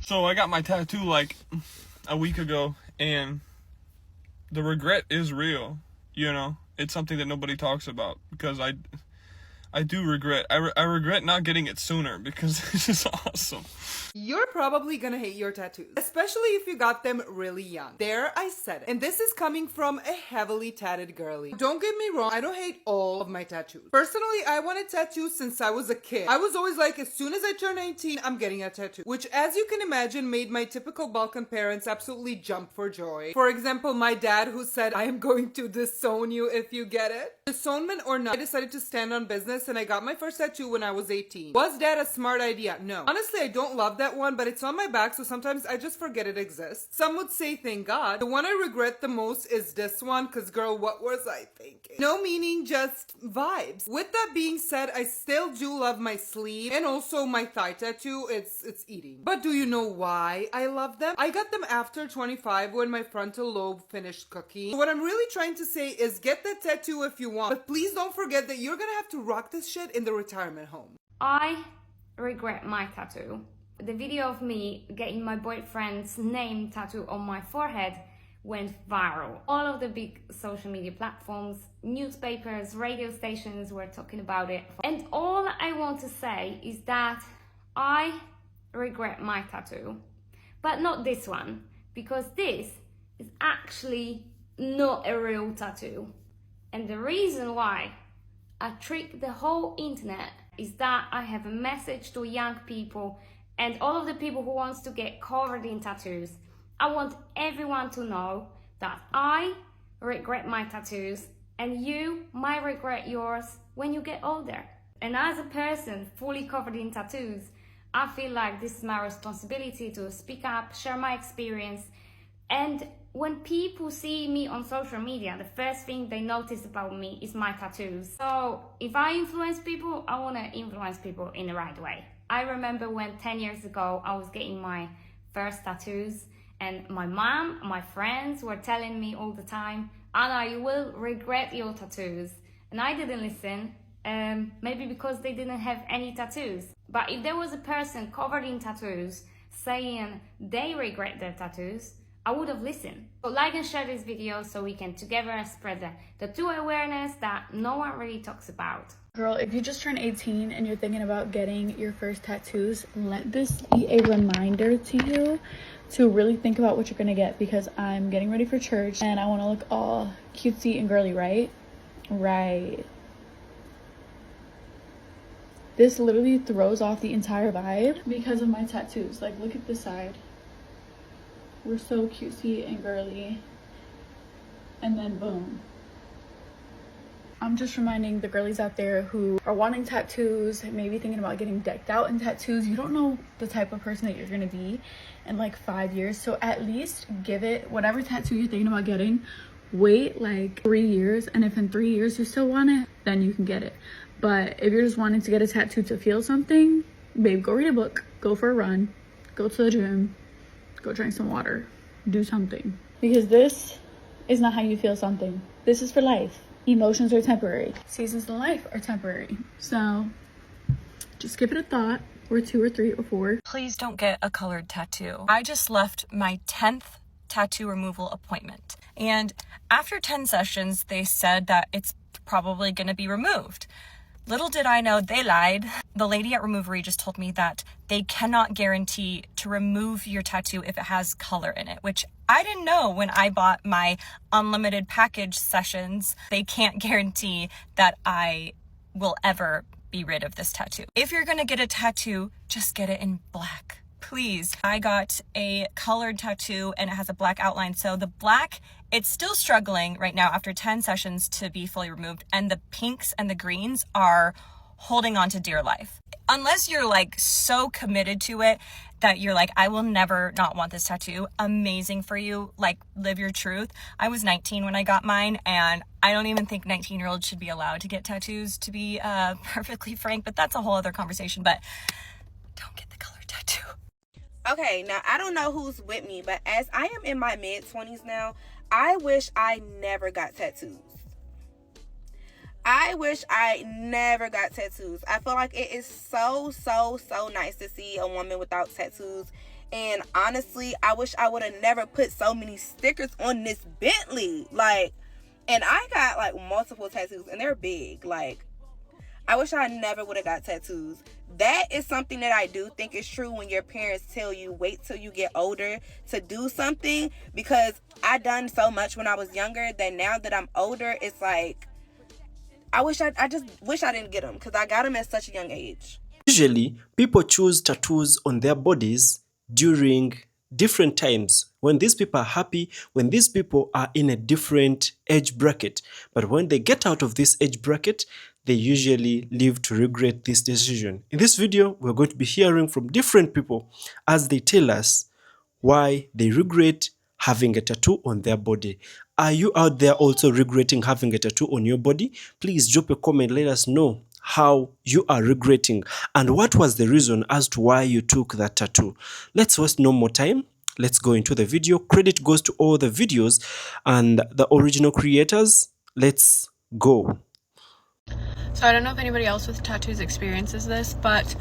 So I got my tattoo like a week ago, and the regret is real. You know, it's something that nobody talks about, because I do regret. I regret not getting it sooner, because it's just awesome. You're probably gonna hate your tattoos, especially if you got them really young. There, I said it. And this is coming from a heavily tatted girly. Don't get me wrong, I don't hate all of my tattoos. Personally, I wanted tattoos since I was a kid. I was always like, as soon as I turn 18, I'm getting a tattoo. Which, as you can imagine, made my typical Balkan parents absolutely jump for joy. For example, my dad, who said, I am going to disown you if you get it. Disownment or not, I decided to stand on business, and I got my first tattoo when I was 18. Was that a smart idea? No. Honestly, I don't love that one, but it's on my back, so sometimes I just forget it exists. Some would say thank God. The one I regret the most is this one, cause girl, what was I thinking? No meaning, just vibes. With that being said, I still do love my sleeve and also my thigh tattoo. It's eating. But do you know why I love them? I got them after 25 when my frontal lobe finished cooking. So what I'm really trying to say is get that tattoo if you want, but please don't forget that you're gonna have to rock this shit in the retirement home. I regret my tattoo. The video of me getting my boyfriend's name tattooed on my forehead went viral. All of the big social media platforms, newspapers, radio stations were talking about it. And all I want to say is that I regret my tattoo, but not this one, because this is actually not a real tattoo. And the reason why I trick the whole internet is that I have a message to young people and all of the people who wants to get covered in tattoos. I want everyone to know that I regret my tattoos and you might regret yours when you get older. And as a person fully covered in tattoos, I feel like this is my responsibility to speak up, share my experience. And when people see me on social media, the first thing they notice about me is my tattoos. So if I influence people, I want to influence people in the right way. I remember when 10 years ago I was getting my first tattoos, and my mom, my friends were telling me all the time, Anna, you will regret your tattoos. And I didn't listen, maybe because they didn't have any tattoos. But if there was a person covered in tattoos saying they regret their tattoos, I would have listened. So like and share this video so we can together spread the tattoo awareness that no one really talks about. Girl, if you just turned 18 and you're thinking about getting your first tattoos, let this be a reminder to you to really think about what you're gonna get, because I'm getting ready for church and I want to look all cutesy and girly, right? Right. This literally throws off the entire vibe because of my tattoos. Like, look at this side. We're so cutesy and girly. And then boom. I'm just reminding the girlies out there who are wanting tattoos, maybe thinking about getting decked out in tattoos. You don't know the type of person that you're gonna be in like 5 years. So at least give it, whatever tattoo you're thinking about getting, wait like 3 years. And if in 3 years you still want it, then you can get it. But if you're just wanting to get a tattoo to feel something, babe, go read a book, go for a run, go to the gym, go drink some water, do something. Because this is not how you feel something. This is for life. Emotions are temporary. Seasons in life are temporary. So just give it a thought, or 2 or 3 or 4. Please don't get a colored tattoo. I just left my 10th tattoo removal appointment. And after 10 sessions, they said that it's probably going to be removed. Little did I know, they lied. The lady at Removery just told me that they cannot guarantee to remove your tattoo if it has color in it, which I didn't know when I bought my unlimited package sessions. They can't guarantee that I will ever be rid of this tattoo. If you're gonna get a tattoo, just get it in black, please. I got a colored tattoo and it has a black outline. So the black, it's still struggling right now after 10 sessions to be fully removed. And the pinks and the greens are holding on to dear life. Unless you're like so committed to it that you're like, I will never not want this tattoo, amazing for you. Like, live your truth. I was 19 when I got mine, and I don't even think 19-year-olds should be allowed to get tattoos, to be perfectly frank, but that's a whole other conversation. But don't get the colored tattoo. Okay, now I don't know who's with me, but as I am in my mid-20s now, I wish I never got tattoos. I wish I never got tattoos. I feel like it is so nice to see a woman without tattoos And honestly, I wish I would have never put so many stickers on this Bentley. Like, and I got like multiple tattoos and they're big. Like, I wish I never would have got tattoos. That is something that I do think is true when your parents tell you wait till you get older to do something, because I done so much when I was younger that now that I'm older, it's like I just wish I didn't get them, because I got them at such a young age. Usually, people choose tattoos on their bodies during different times, when these people are happy, when these people are in a different age bracket. But when they get out of this age bracket, they usually live to regret this decision. In this video, we're going to be hearing from different people as they tell us why they regret having a tattoo on their body. Are you out there also regretting having a tattoo on your body? Please drop a comment, let us know how you are regretting and what was the reason as to why you took that tattoo. Let's waste no more time. Let's go into the video. Credit goes to all the videos and the original creators. Let's go. So I don't know if anybody else with tattoos experiences this, but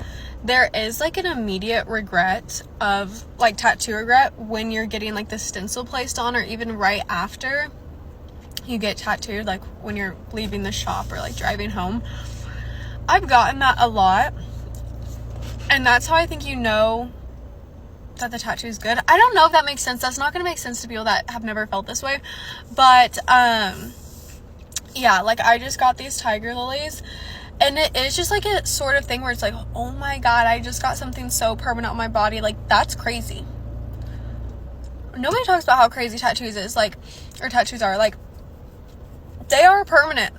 there is like an immediate regret of like tattoo regret when you're getting like the stencil placed on, or even right after you get tattooed, like when you're leaving the shop or like driving home. I've gotten that a lot, and that's how I think you know that the tattoo is good. I don't know if that makes sense. That's not going to make sense to people that have never felt this way, but yeah, like I just got these tiger lilies, and it is just like a sort of thing where it's like, oh my god, I just got something so permanent on my body. Like, that's crazy. Nobody talks about how crazy tattoos is, like, or tattoos are. Like, they are permanent.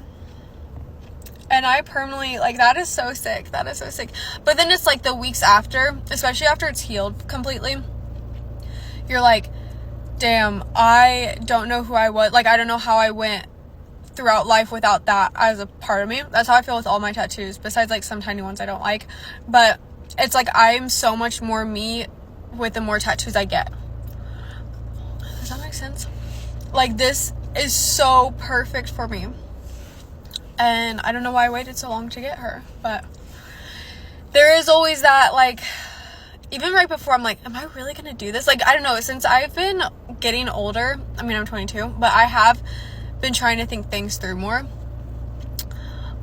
And I permanently, like, that is so sick. That is so sick. But then it's like the weeks after, especially after it's healed completely, you're like, damn, I don't know who I was. Like, I don't know how I went throughout life without that as a part of me. That's how I feel with all my tattoos, besides like some tiny ones I don't like. But it's like I'm so much more me with the more tattoos I get. Does that make sense? Like, this is so perfect for me. And I don't know why I waited so long to get her, but there is always that, like, even right before, I'm like, am I really gonna do this? Like, I don't know, since I've been getting older, I mean, I'm 22, but I have been trying to think things through more.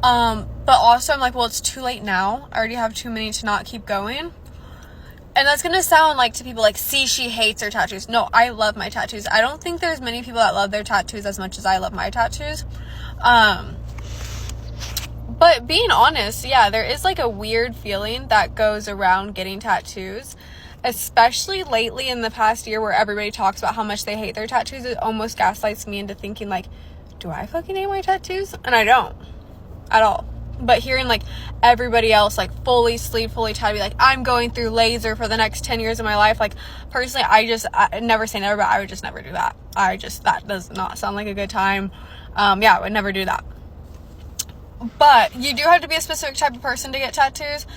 But also I'm like, well, it's too late now. I already have too many to not keep going. And that's gonna sound like to people like, see, she hates her tattoos. No, I love my tattoos. I don't think there's many people that love their tattoos as much as I love my tattoos. But being honest, yeah, there is like a weird feeling that goes around getting tattoos, especially lately in the past year where everybody talks about how much they hate their tattoos. It almost gaslights me into thinking like, do I fucking hate my tattoos? And I don't at all. But hearing like everybody else like fully sleeve, fully tattooed, like I'm going through laser for the next 10 years of my life. Like personally, I never say never, but I would just never do that. That does not sound like a good time. Yeah, I would never do that. But you do have to be a specific type of person to get tattoos.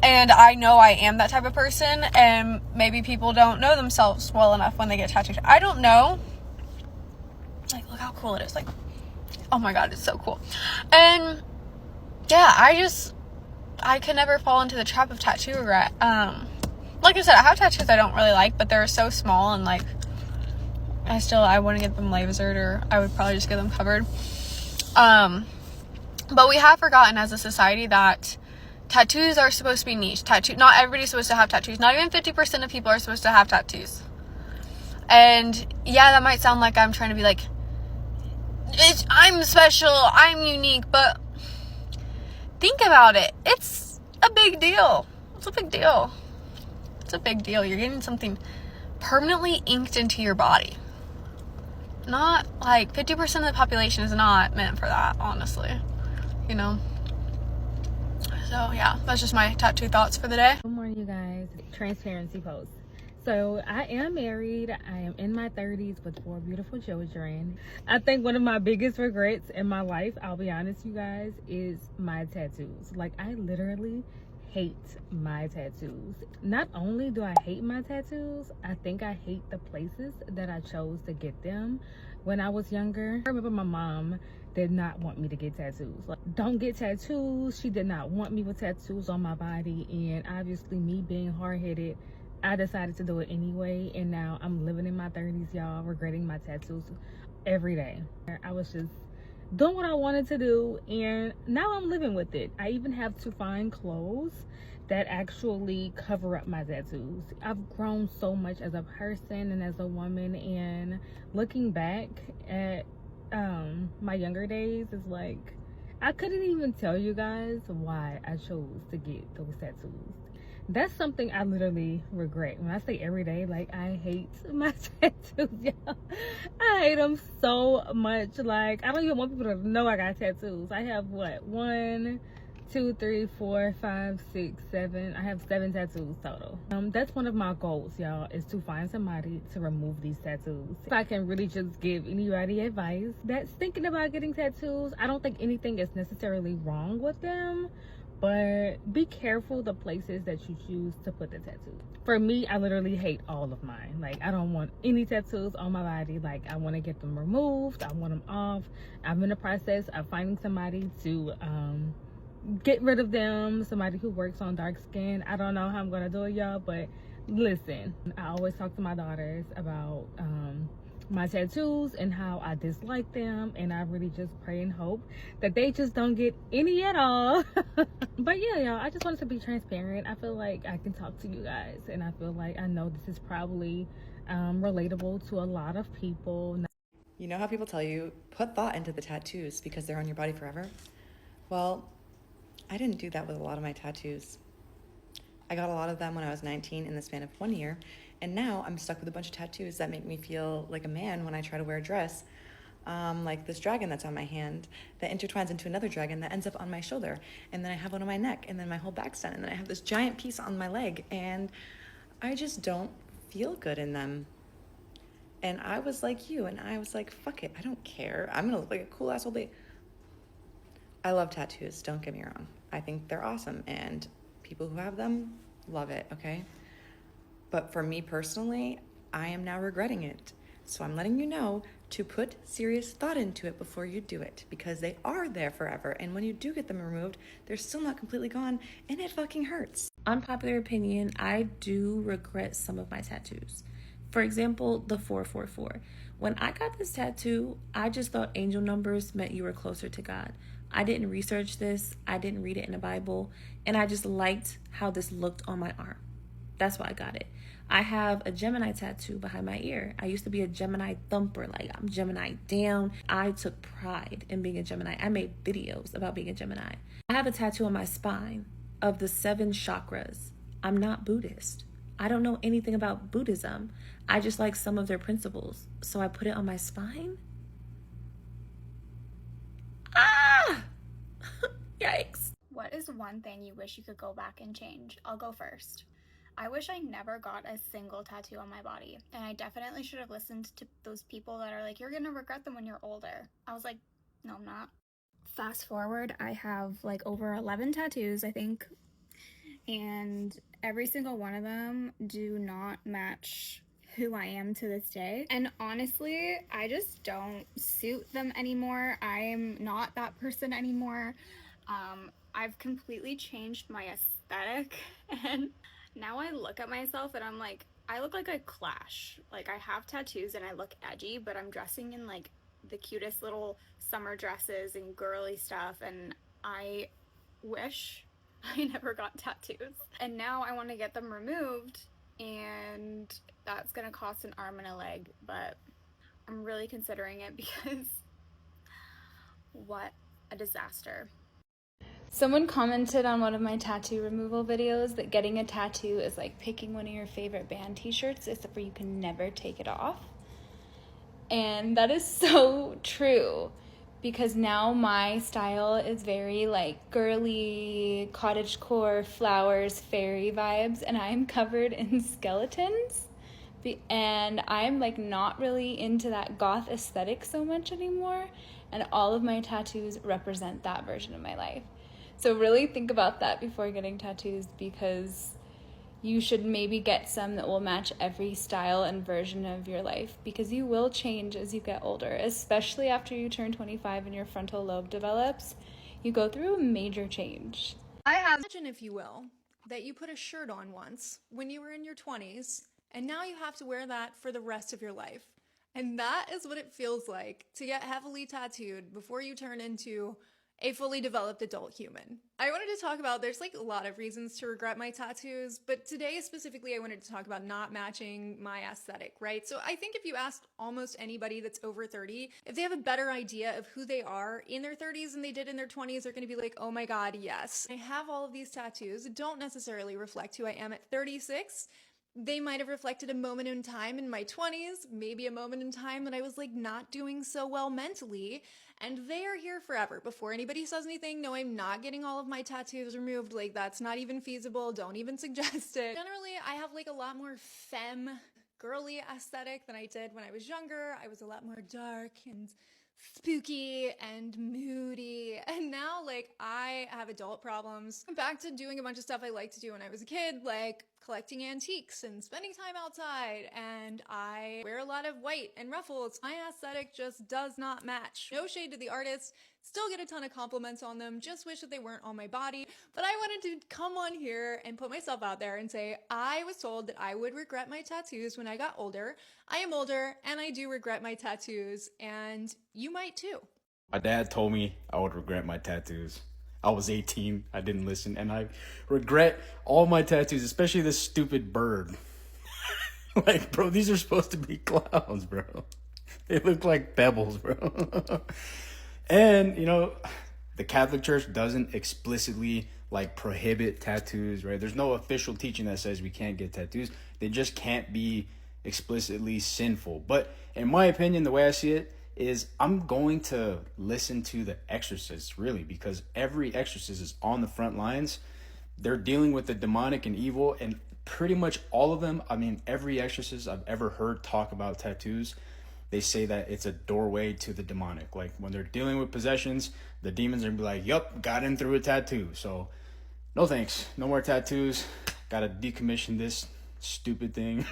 And I know I am that type of person. And maybe people don't know themselves well enough when they get tattooed. I don't know. Like, look how cool it is. Like, oh my god, it's so cool. And yeah, I could never fall into the trap of tattoo regret. Like I said, I have tattoos I don't really like, but they're so small, and like I wouldn't get them lasered, or I would probably just get them covered. But we have forgotten as a society that tattoos are supposed to be niche. Not everybody's supposed to have tattoos. Not even 50% of people are supposed to have tattoos. And yeah, that might sound like I'm trying to be like, I'm special, I'm unique, but think about it. It's a big deal. It's a big deal. It's a big deal. You're getting something permanently inked into your body. Not like 50% of the population is not meant for that, honestly. You know? So yeah, that's just my tattoo thoughts for the day. Good morning, you guys. Transparency post. So I am married. I am in my 30s with 4 beautiful children. I think one of my biggest regrets in my life, I'll be honest, you guys, is my tattoos. Like, I literally hate my tattoos. Not only do I hate my tattoos, I think I hate the places that I chose to get them when I was younger. I remember my mom did not want me to get tattoos. Like, don't get tattoos. She did not want me with tattoos on my body. And obviously, me being hard-headed, I decided to do it anyway, and now I'm living in my 30s, y'all, regretting my tattoos every day. I was just doing what I wanted to do, and now I'm living with it. I even have to find clothes that actually cover up my tattoos. I've grown so much as a person and as a woman, and looking back at my younger days is like, I couldn't even tell you guys why I chose to get those tattoos. That's something I literally regret. When I say every day, like, I hate my tattoos, y'all. I hate them so much. Like, I don't even want people to know I got tattoos. I have what? 1, 2, 3, 4, 5, 6, 7. I have 7 tattoos total. That's one of my goals, y'all, is to find somebody to remove these tattoos. If I can really just give anybody advice that's thinking about getting tattoos, I don't think anything is necessarily wrong with them, but be careful the places that you choose to put the tattoo. For me, I literally hate all of mine. Like, I don't want any tattoos on my body. Like, I want to get them removed. I want them off. I'm in the process of finding somebody to get rid of them, somebody who works on dark skin. I don't know how I'm gonna do it, y'all, but listen, I always talk to my daughters about my tattoos and how I dislike them, and I really just pray and hope that they just don't get any at all. But yeah, y'all, I just wanted to be transparent. I feel like I can talk to you guys, and I feel like I know this is probably relatable to a lot of people. You know how people tell you, put thought into the tattoos because they're on your body forever? Well, I didn't do that with a lot of my tattoos. I got a lot of them when I was 19 in the span of 1 year, and now I'm stuck with a bunch of tattoos that make me feel like a man when I try to wear a dress. Like this dragon that's on my hand that intertwines into another dragon that ends up on my shoulder, and then I have one on my neck, and then my whole back's done, and then I have this giant piece on my leg, and I just don't feel good in them. And I was like you, and I was like, fuck it, I don't care. I'm gonna look like a cool ass old lady. I love tattoos, don't get me wrong. I think they're awesome, and people who have them love it, okay? But for me personally, I am now regretting it. So I'm letting you know to put serious thought into it before you do it, because they are there forever, and when you do get them removed, they're still not completely gone, and it fucking hurts. Unpopular opinion, I do regret some of my tattoos. For example, the 444. When I got this tattoo, I just thought angel numbers meant you were closer to God. I didn't research this, I didn't read it in the Bible, and I just liked how this looked on my arm. That's why I got it. I have a Gemini tattoo behind my ear. I used to be a Gemini thumper, like I'm Gemini down. I took pride in being a Gemini. I made videos about being a Gemini. I have a tattoo on my spine of the 7 chakras. I'm not Buddhist. I don't know anything about Buddhism. I just like some of their principles. So I put it on my spine. Ah! Yikes. What is one thing you wish you could go back and change? I'll go first. I wish I never got a single tattoo on my body. And I definitely should have listened to those people that are like, you're gonna regret them when you're older. I was like, no, I'm not. Fast forward, I have like over 11 tattoos, I think. And every single one of them do not match who I am to this day. And honestly, I just don't suit them anymore. I am not that person anymore. I've completely changed my aesthetic, and now I look at myself and I'm like, I look like a Clash. Like, I have tattoos and I look edgy, but I'm dressing in like the cutest little summer dresses and girly stuff, and I wish I never got tattoos. And now I want to get them removed, and that's gonna cost an arm and a leg, but I'm really considering it because what a disaster. Someone commented on one of my tattoo removal videos that getting a tattoo is like picking one of your favorite band t-shirts, except for you can never take it off. And that is so true, because now my style is very like girly, cottagecore, flowers, fairy vibes, and I'm covered in skeletons. And I'm like not really into that goth aesthetic so much anymore, and all of my tattoos represent that version of my life. So really think about that before getting tattoos, because you should maybe get some that will match every style and version of your life, because you will change as you get older, especially after you turn 25 and your frontal lobe develops. You go through a major change. Imagine, if you will, that you put a shirt on once when you were in your 20s, and now you have to wear that for the rest of your life. And that is what it feels like to get heavily tattooed before you turn into a fully developed adult human. I wanted to talk about, there's like a lot of reasons to regret my tattoos, but today specifically I wanted to talk about not matching my aesthetic, right? So I think if you asked almost anybody that's over 30, if they have a better idea of who they are in their 30s than they did in their 20s, they're gonna be like, oh my God, yes. I have all of these tattoos that don't necessarily reflect who I am at 36. They might have reflected a moment in time in my 20s, maybe a moment in time that I was like not doing so well mentally, and they are here forever. Before anybody says anything, no, I'm not getting all of my tattoos removed. Like, that's not even feasible. Don't even suggest it. Generally, I have like a lot more femme, girly aesthetic than I did when I was younger. I was a lot more dark and spooky and moody, and now like I have adult problems. I'm back to doing a bunch of stuff I liked to do when I was a kid, like collecting antiques and spending time outside, and I wear a lot of white and ruffles. My aesthetic just does not match. No shade to the artists, still get a ton of compliments on them, just wish that they weren't on my body. But I wanted to come on here and put myself out there and say I was told that I would regret my tattoos when I got older. I am older and I do regret my tattoos, and you might too. My dad told me I would regret my tattoos. I was 18, I didn't listen, and I regret all my tattoos, especially this stupid bird. Like, bro, these are supposed to be clouds, bro. They look like pebbles, bro. And, you know, the Catholic Church doesn't explicitly, like, prohibit tattoos, right? There's no official teaching that says we can't get tattoos. They just can't be explicitly sinful. But in my opinion, the way I see it, is I'm going to listen to the exorcists, really, because every exorcist is on the front lines. They're dealing with the demonic and evil, and pretty much all of them, I mean, every exorcist I've ever heard talk about tattoos, they say that it's a doorway to the demonic. Like, when they're dealing with possessions, the demons are gonna be like, yup, got in through a tattoo. So, no thanks. No more tattoos. Gotta decommission this stupid thing.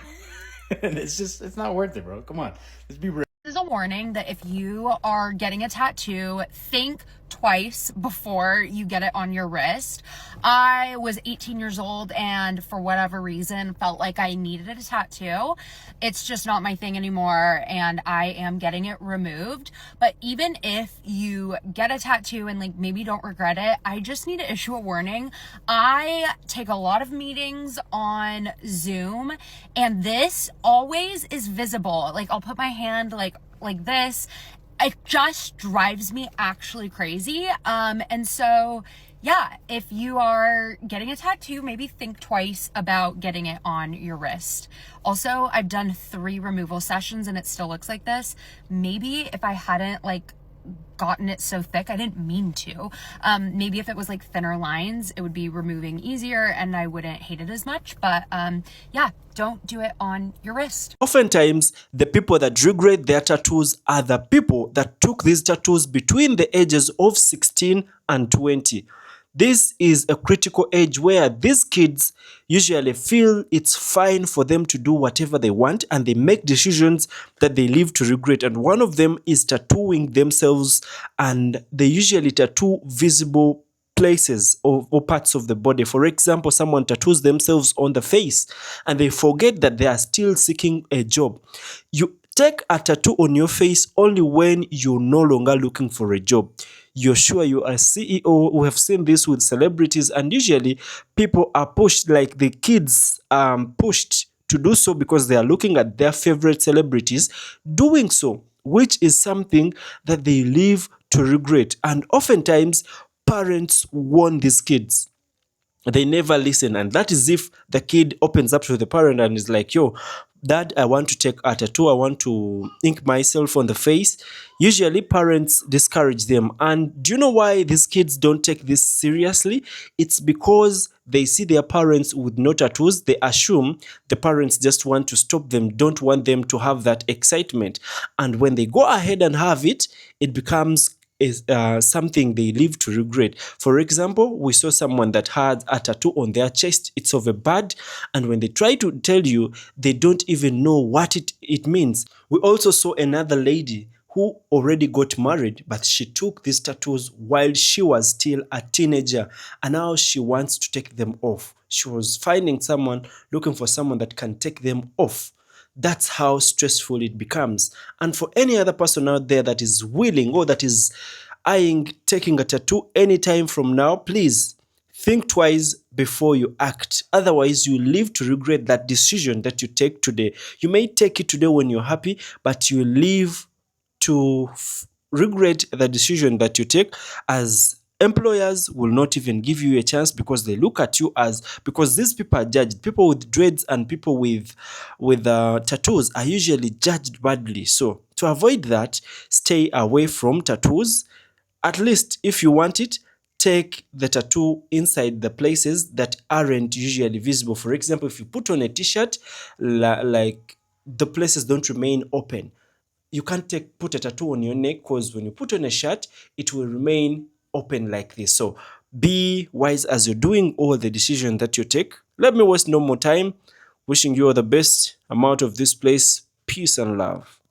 And it's not worth it, bro. Come on. Let's be real. This is a warning that if you are getting a tattoo, think twice before you get it on your wrist. I was 18 years old and for whatever reason felt like I needed a tattoo. It's just not my thing anymore and I am getting it removed. But even if you get a tattoo and like maybe don't regret it, I just need to issue a warning. I take a lot of meetings on Zoom and this always is visible. Like, I'll put my hand like this. It just drives me actually crazy. And so, yeah, if you are getting a tattoo, maybe think twice about getting it on your wrist. Also, I've done 3 removal sessions and it still looks like this. Maybe if I hadn't like gotten it so thick, I didn't mean to. Maybe if it was like thinner lines, it would be removing easier and I wouldn't hate it as much. But yeah, don't do it on your wrist. Oftentimes, the people that regret their tattoos are the people that took these tattoos between the ages of 16 and 20. This is a critical age where these kids usually feel it's fine for them to do whatever they want and they make decisions that they live to regret. And one of them is tattooing themselves, and they usually tattoo visible places or parts of the body. For example, someone tattoos themselves on the face and they forget that they are still seeking a job. You take a tattoo on your face only when you're no longer looking for a job. You're sure you are a CEO. We have seen this with celebrities, and usually people are pushed, like the kids pushed to do so because they are looking at their favorite celebrities doing so, which is something that they live to regret. And oftentimes parents warn these kids. They never listen, and that is if the kid opens up to the parent and is like, yo, Dad, I want to take a tattoo. I want to ink myself on the face. Usually parents discourage them. And do you know why these kids don't take this seriously? It's because they see their parents with no tattoos. They assume the parents just want to stop them, don't want them to have that excitement. And when they go ahead and have it, it becomes something they live to regret. For example, we saw someone that had a tattoo on their chest. It's of a bird, and when they try to tell you, they don't even know what it means. We also saw another lady who already got married, but she took these tattoos while she was still a teenager, and now she wants to take them off. She was finding someone, looking for someone that can take them off. That's how stressful it becomes. And for any other person out there that is willing or that is eyeing taking a tattoo anytime from now, please think twice before you act. Otherwise, you live to regret that decision that you take today. You may take it today when you're happy, but you live to regret the decision that you take, as employers will not even give you a chance because they look at you as, because these people are judged. People with dreads and people with tattoos are usually judged badly. So to avoid that, stay away from tattoos. At least if you want it, take the tattoo inside the places that aren't usually visible. For example, if you put on a t-shirt, like the places don't remain open. You can't put a tattoo on your neck, because when you put on a shirt, it will remain open like this. So be wise as you're doing all the decisions that you take. Let me waste no more time. Wishing you all the best. I'm out of this place. Peace and love.